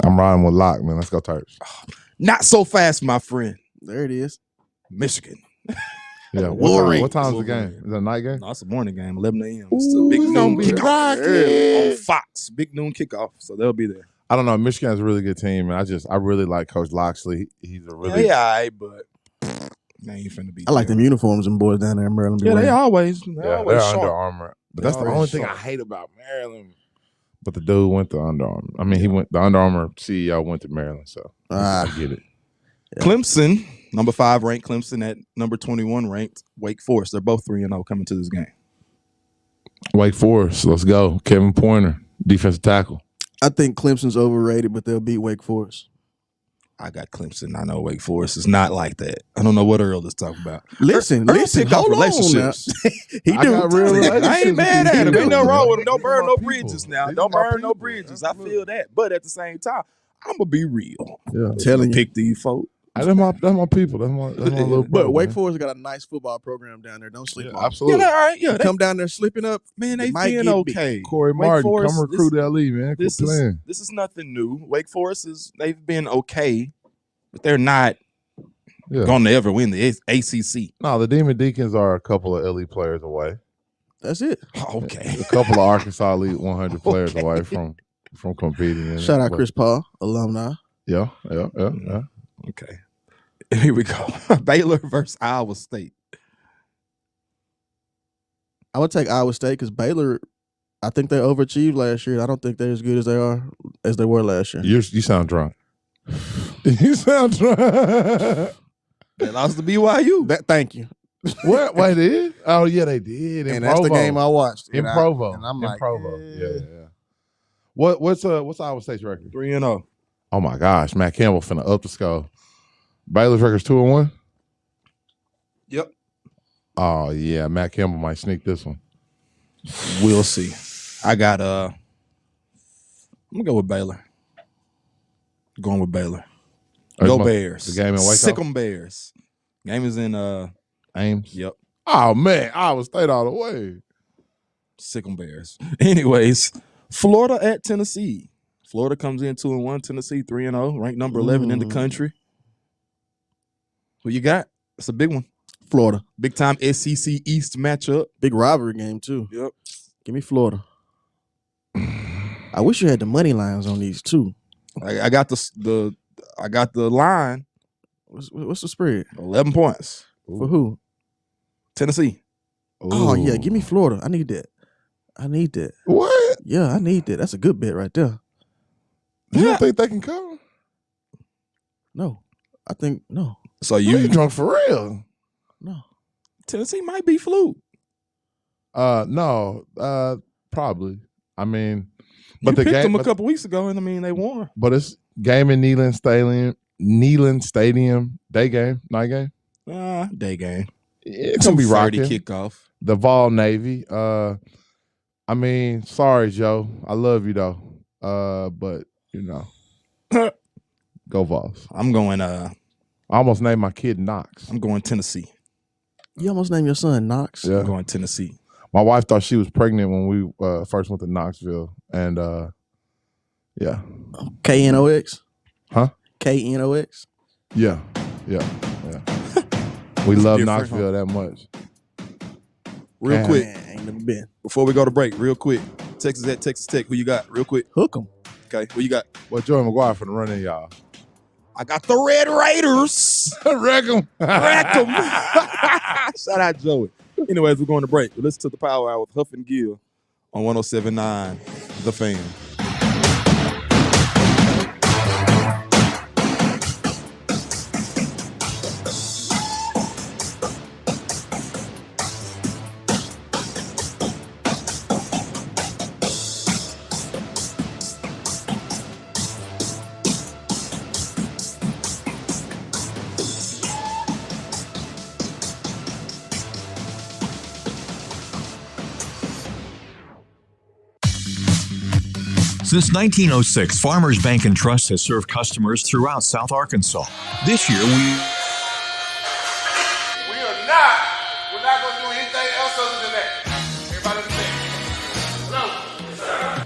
I'm riding with Locke, man. Let's go Terps. Not so fast, my friend. There it is. Michigan. Yeah. What time's the game? Is it a night game? No, it's a morning game, 11 a.m. It's a big noon kickoff on Fox. Big noon kickoff, so they'll be there. I don't know. Michigan has a really good team, and I really like Coach Loxley. He's a really but man, you finna be. I like them uniforms and boys down there in Maryland. Yeah, they always they're sharp. Under Armour. But that's the only thing I hate about Maryland. But the dude went to Under Armour. I mean, the Under Armour CEO went to Maryland, so I get it. Yeah. Clemson, number 5 ranked. Clemson at number 21 ranked. Wake Forest. They're both 3-0 coming to this game. Wake Forest, let's go. Kevin Pointer, defensive tackle. I think Clemson's overrated, but they'll beat Wake Forest. I got Clemson. I know Wake Forest is not like that. I don't know what Earl is talking about. Listen, pick up relationships. He do. I ain't mad at him. Ain't nothing wrong with him. Don't burn no bridges now. Don't burn no bridges. I feel that. But at the same time, I'm gonna be real. Yeah, I'm telling you, pick these folks. That's my people. That's my little brother. But Wake Forest got a nice football program down there. Don't sleep on it. Absolutely. Yeah, all right. Yeah, come down there slipping up. Man, they been okay. Corey Martin, come recruit LE, man. Quit playing. This is nothing new. Wake Forest they've been okay, but they're not going to ever win the ACC. No, the Demon Deacons are a couple of LE players away. That's it. Okay. A couple of Arkansas Elite 100 players away from competing. Shout out Chris Paul, alumni. Yeah. Okay. Here we go. Baylor versus Iowa State. I would take Iowa State because Baylor, I think they overachieved last year. I don't think they're as good as they were last year. You sound drunk. You sound drunk. They lost to BYU. Thank you. What? Wait, they did? Oh yeah, they did. And that's the game I watched. In Provo. And I'm in like, Provo. Yeah. What's Iowa State's record? 3-0. Oh my gosh, Matt Campbell finna up the score. Baylor's record's 2-1. Yep. Oh yeah, Matt Campbell might sneak this one. We'll see. I got I'm gonna go with Baylor. Going with Baylor. Go Bears. The game in Waco. Sick 'em Bears. Game is in Ames. Yep. Oh man, Iowa State all the way. Sick 'em Bears. Anyways, Florida at Tennessee. Florida comes in 2-1. Tennessee 3-0, ranked number 11 in the country. Who you got? It's a big one. Florida. Big time SEC East matchup. Big rivalry game too. Yep. Give me Florida. I wish you had the money lines on these too. I got the line. What's the spread? 11 points. For who? Tennessee. Oh yeah, give me Florida. I need that. What? Yeah, I need that. That's a good bet right there. You don't think they can cover? No. I think no. So you drunk for real? No. Tennessee might be fluke. No. Probably. I mean, but you picked them a couple weeks ago, and I mean they won. But it's game in Neyland Stadium, day game, night game. Day game. It's gonna be rocking. Kickoff. The Vol Navy. I mean, sorry, Joe. I love you though. But you know, go Vols. I'm going. I almost named my kid Knox. I'm going Tennessee. You almost named your son Knox. Yeah. I'm going Tennessee. My wife thought she was pregnant when we first went to Knoxville, and yeah. KNOX? Huh? KNOX? Yeah. We love Knoxville that much. Real quick, ain't never been. Before we go to break, real quick. Texas at Texas Tech. Who you got? Real quick. Hook 'em. Okay. Who you got? Well, Joey McGuire for the run in, y'all. I got the Red Raiders. Wreck 'em. Shout out Joey. Anyways, we're going to break. Listen to the Power Hour with Houff and Gill on 107.9 The Fan. Since 1906, Farmers Bank and Trust has served customers throughout South Arkansas. This year, We're not going to do anything else other than that. Everybody understand? Hello? Yes, sir.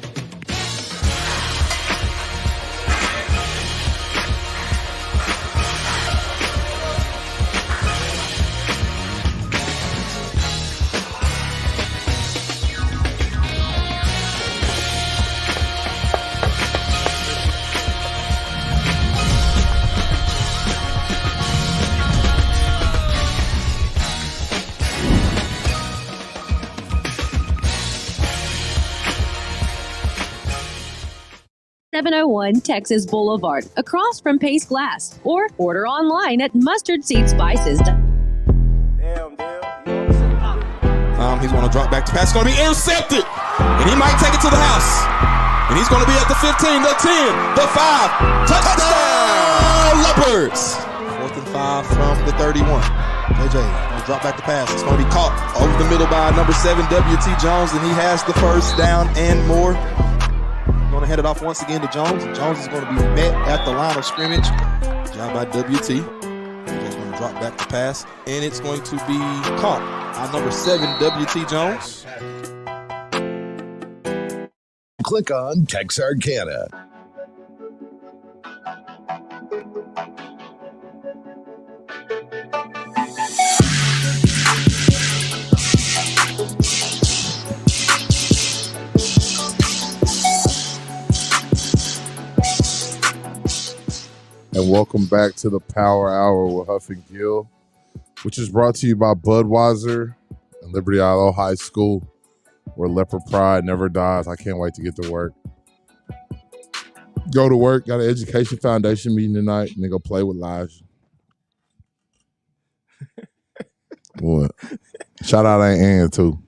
701 Texas Boulevard, across from Pace Glass, or order online at mustardseedspices. He's going to drop back to pass. It's going to be intercepted. And he might take it to the house. And he's going to be at the 15, the 10, the 5. Touchdown, Leopards. 4th and 5 from the 31. JJ going to drop back to pass. It's going to be caught over the middle by number 7, W.T. Jones. And he has the first down and more. Going to hand it off once again to Jones. Jones is going to be met at the line of scrimmage. Good job by W.T. He's going to drop back to pass. And it's going to be caught by number 7, W.T. Jones. Click on Texarkana. And welcome back to the Power Hour with Houff and Gill, which is brought to you by Budweiser and Liberty Isle High School, where leopard pride never dies. I can't wait to get to work. Go to work, got an education foundation meeting tonight, and then go play with Elijah. What? Shout out Aunt Ann, too.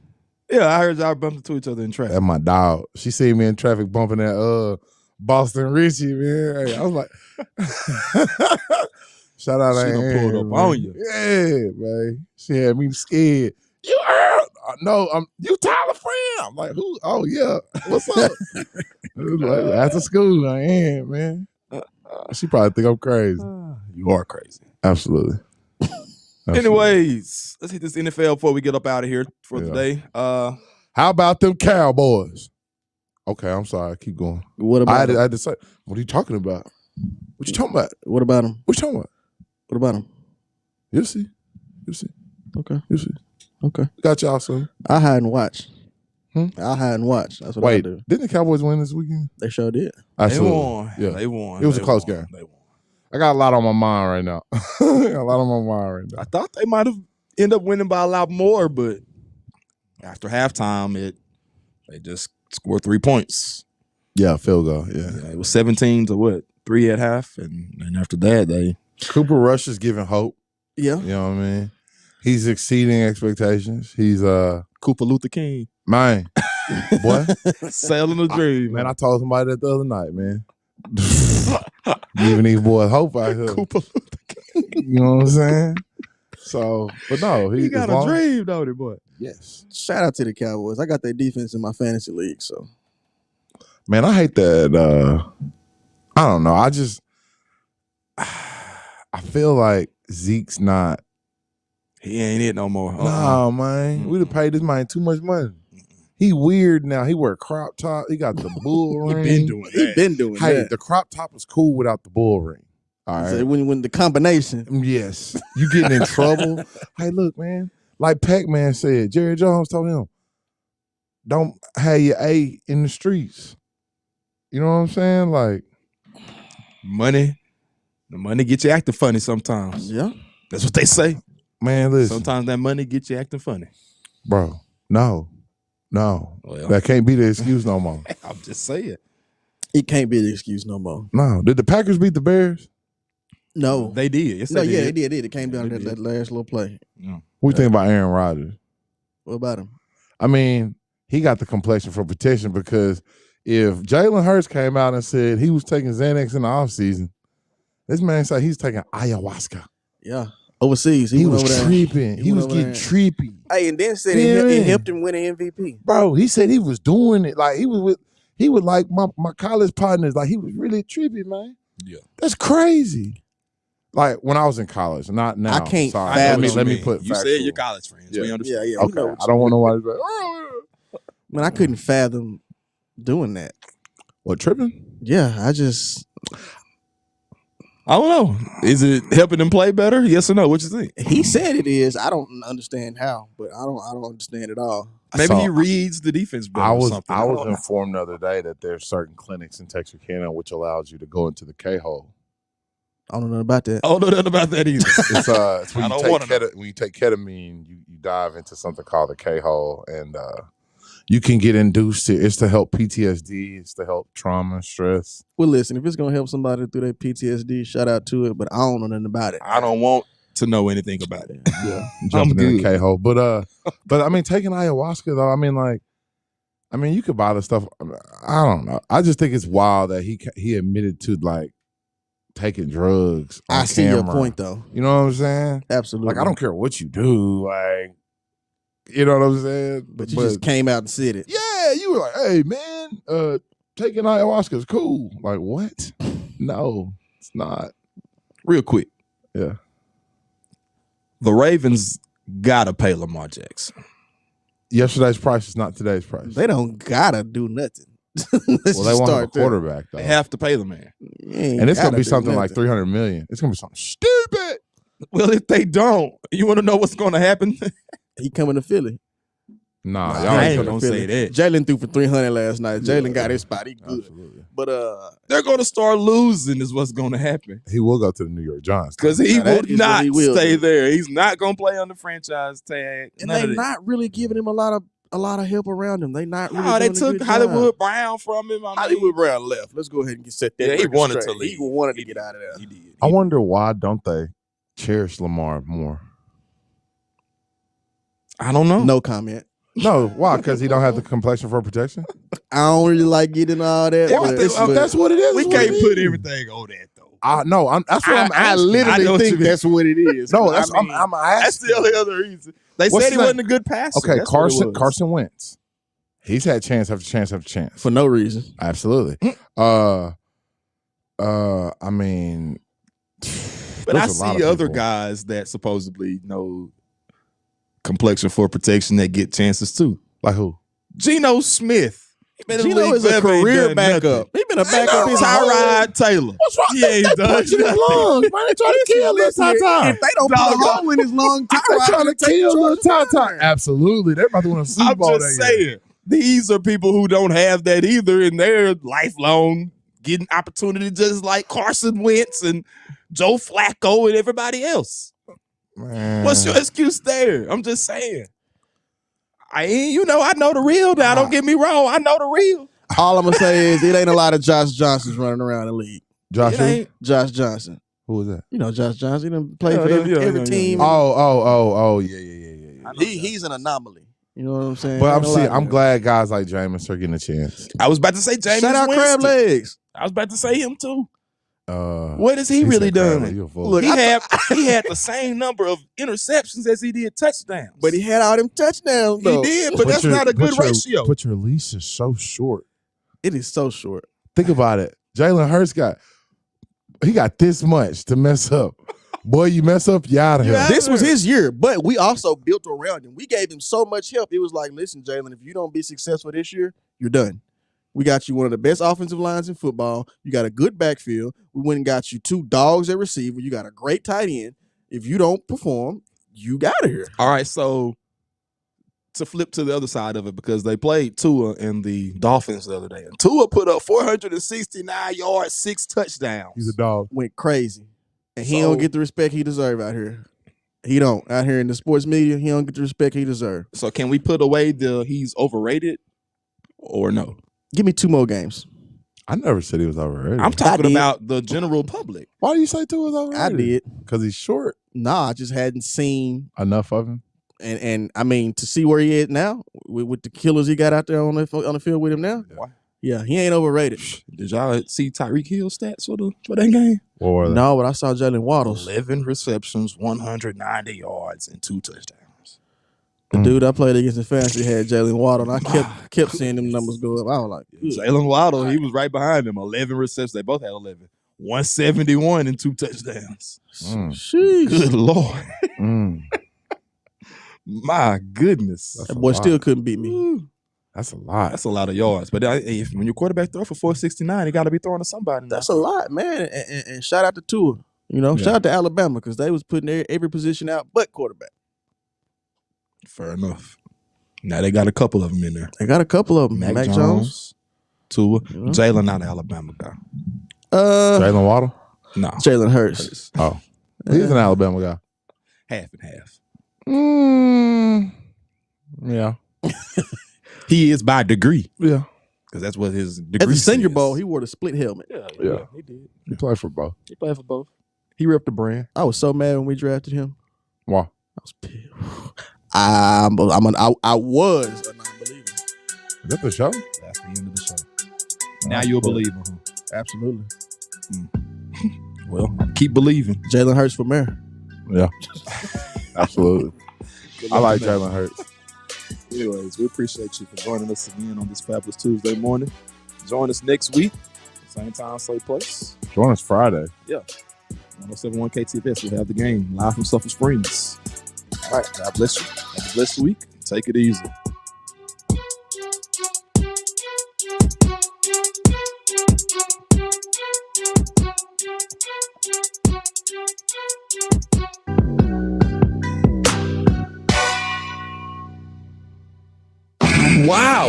Yeah, I heard y'all bumped into each other in traffic. That's my dog. She seen me in traffic bumping that Boston Richie, man. Hey, I was like, shout out She Aunt done Ann, pulled up man. on you. Yeah, man. She had me scared. You Earl? No, you Tyler friend. I'm like, who? Oh, yeah. What's up? It was like, after school, I am, man. She probably think I'm crazy. You are crazy. Absolutely. Anyways, let's hit this NFL before we get up out of here for today. How about them Cowboys? Okay, I'm sorry. Keep going. What about I had to say, what are you talking about? What you talking about? What about him? What you talking about? What about him? You'll see. You'll see. Okay. You'll see. Okay. Got y'all soon. I hide and watch. I hide and watch. That's what I do. Didn't the Cowboys win this weekend? They sure did. Absolutely. They won. Yeah. They won. It was They a close won. game. They won. I got a lot on my mind right now. I thought they might have ended up winning by a lot more, but after halftime, they just scored 3 points. Yeah, field goal. Yeah. It was 17 to 3 at half, and after that, Cooper Rush is giving hope. Yeah. You know what I mean? He's exceeding expectations. He's Cooper Luther King. Man. Boy. Selling the dream. Man, I told somebody that the other night, man. Giving these boys hope out here. Cooper Luther King. You know what I'm saying? So, but no, he got a dream, don't he, boy? Yes. Shout out to the Cowboys. I got their defense in my fantasy league, so. Man, I hate that. I don't know. I feel like Zeke's not. He ain't it no more. No, man. We'd have paid this man too much money. He weird now. He wear a crop top. He got the bull ring. He been doing Hey, that. the crop top is cool without the bull ring. All right. So when the combination. Yes. You getting in trouble. Hey, look, man. Like Pac-Man said, Jerry Jones told him, don't have your A in the streets. You know what I'm saying? Like, the money gets you acting funny sometimes. Yeah. That's what they say. Man, listen. Sometimes that money gets you acting funny. Bro, no. No, Well. that can't be the excuse no more. I'm just saying. It can't be the excuse no more. No, did the Packers beat the Bears? No, They did. Yes, no, they yeah, did. they did. It came down to that last little play. Yeah. What do you think about Aaron Rodgers? What about him? I mean, he got the complexion for protection because if Jalen Hurts came out and said he was taking Xanax in the offseason, this man said he's taking ayahuasca. Yeah, overseas. He was went over there. tripping. He was getting trippy. Hey, and then said Yeah. it helped him win an MVP. Bro, he said he was doing it. Like he was like my college partners. Like he was really trippy, man. Yeah. That's crazy. Like when I was in college, not now. I can't Sorry. fathom Let me Man, put you factual. said your college friends. Yeah. We understand. Yeah, we know Okay. what I don't want nobody to be like, oh, Man, I couldn't fathom doing that. what, tripping? Yeah, I don't know. Is it helping them play better? Yes or no? What you think? he said it is. I don't understand how, but I don't understand at all. Maybe So, he reads the defense better. I or was something. I was don't know. informed the other day that there's certain clinics in Texarkana which allows you to go into the K-hole. I don't know about that. I don't know nothing about that either. It's when I you don't take wanna know. when you take ketamine, you dive into something called the K-hole, and you can get induced. It's to help PTSD. It's to help trauma, stress. Well, listen, if it's gonna help somebody through their PTSD, shout out to it. But I don't know nothing about it. I don't want to know anything about it. Yeah, Jumping in the good. K-hole, but I mean, taking ayahuasca though. I mean, you could buy the stuff. I don't know. I just think it's wild that he admitted to like taking drugs. On I see your camera. point though. You know what I'm saying? Absolutely. Like I don't care what you do. Like, you know what I'm saying? But you just came out and said it. Yeah, you were like, hey man, taking ayahuasca is cool. Like, what? No, it's not. Real quick. Yeah. The Ravens gotta pay Lamar Jackson. Yesterday's price is not today's price. They don't gotta do nothing. Well, they want a quarterback though. They have to pay the man. And it's gonna be something like $300 million. It's gonna be something stupid. Well, if they don't, you want to know what's going to happen? He coming to Philly. Nah, I y'all ain't ain't gonna gonna say that. Jalen threw for 300 last night. Jalen got his spot. He good. Absolutely. But They're going to start losing is what's going to happen. He will go to the New York Giants Because he Now, that will is not what he will stay do. there. He's not going to play on the franchise tag. and None they of that. not really giving him a lot of help around him. They not really. No, they doing a took good Hollywood job. Brown from him. I mean, Hollywood Brown left. Let's go ahead and set that. Yeah, he record wanted straight. to leave. He wanted to get out of there. He did. I wonder why don't they cherish Lamar more? I don't know. No comment. No, why? Because he don't have the complexion for protection. I don't really like getting all that. but That's what it is. We it's what can't it put is. everything on that, though. That's what I'm I asking. I know literally what you think mean. that's what it is. No, I that's mean, I'm That's asking. the only other reason. They What's said he his wasn't name? a good passer. Okay, That's what it was. Carson Wentz. He's had chance after chance after chance. for no reason. Absolutely. I mean, But I there's a lot see of other people. guys that supposedly know complexion for protection that get chances too. Like who? Geno Smith. He been in the Geno league is a forever, ain't career done backup. nothing. He been a backup his whole. Tyrod Taylor. What's wrong? He ain't done punching his nothing. lungs, man. They trying to kill Listen, Lil Tata. if they don't put a hole in his lung, They Tyrod trying to can take kill Lil charge of Tata. Absolutely. They're about to win a Super I'm Bowl just that year. saying. These are people who don't have that either, and they're lifelong getting opportunity just like Carson Wentz and Joe Flacco and everybody else. Man. What's your excuse there? I'm just saying. I know the real now. Don't get me wrong. I know the real. All I'm gonna say is it ain't a lot of Josh Johnsons running around the league. Josh It who? ain't. Josh Johnson. Who was that? You know Josh Johnson. He done played Yeah, for yeah, every yeah, team. Oh, yeah. He's an anomaly. You know what I'm saying? But Ain't a lot I'm of glad guys like Jameis are getting a chance. I was about to say James Shout out Winston. Crab Legs. I was about to say him too. What What has he really done? Look, he had the same number of interceptions as he did touchdowns. But he had all them touchdowns though. He did, but that's not a good ratio. But your leash is so short. It is so short. Think about it. Jalen Hurts got this much to mess up. Boy, you mess up, you out of here. This was his year, but we also built around him. We gave him so much help. It was like, listen, Jalen, if you don't be successful this year, you're done. We got you one of the best offensive lines in football. You got a good backfield. We went and got you 2 dogs at receiver. You got a great tight end. If you don't perform, you got to here. All right, so to flip to the other side of it, because they played Tua and the Dolphins the other day. And Tua put up 469 yards, 6 touchdowns. He's a dog. Went crazy. And he So- don't get the respect he deserve out here. He don't. Out here in the sports media, he don't get the respect he deserves. So can we put away the he's overrated or no? Give me 2 more games. I never said he was overrated. I'm talking about the general public. Why do you say 2 was overrated? I did. Because he's short. Nah, I just hadn't seen enough of him. And I mean, to see where he is now with the killers he got out there on the field with him now. Yeah, he ain't overrated. Did y'all see Tyreek Hill stats for that game? What were they? No, but I saw Jalen Waddles. 11 receptions, 190 yards, and 2 touchdowns. The dude I played against in fantasy had Jalen Waddle, and I kept seeing them numbers go up. I was like, Jalen Waddle, he was right behind him. 11 receptions. They both had 11. 171 and 2 touchdowns. Sheesh. Good Lord. My goodness. That boy still couldn't beat me. That's a lot. That's a lot of yards. But when your quarterback throw for 469, he got to be throwing to somebody. That's a lot, man. And shout out to Tua. Shout out to Alabama because they was putting every position out but quarterback. Fair enough. Now they got a couple of them in there. They got a couple of them. Mac Jones, Tua, Jalen, not an Alabama guy. Jalen Waddle? No. Jalen Hurts. Oh. He's an Alabama guy. Half and half. Yeah. He is by degree. Yeah. Because that's what his degree At the Senior says. Bowl, he wore the split helmet. Yeah, he did. He played for both. He played for both. He ripped the brand. I was so mad when we drafted him. Why? I was pissed. I was a non-believer. Is that the show? That's the end of the show. Now you're a believer. Absolutely. Well, keep believing. Jalen Hurts for mayor. Yeah. Absolutely. I like Jalen Hurts. Anyways, we appreciate you for joining us again on this fabulous Tuesday morning. Join us next week. Same time, same place. Join us Friday. Yeah. 107.1 KTFS. We'll have the game live from Sulphur Springs. All right. God bless you. Have a blessed week. Take it easy. Wow,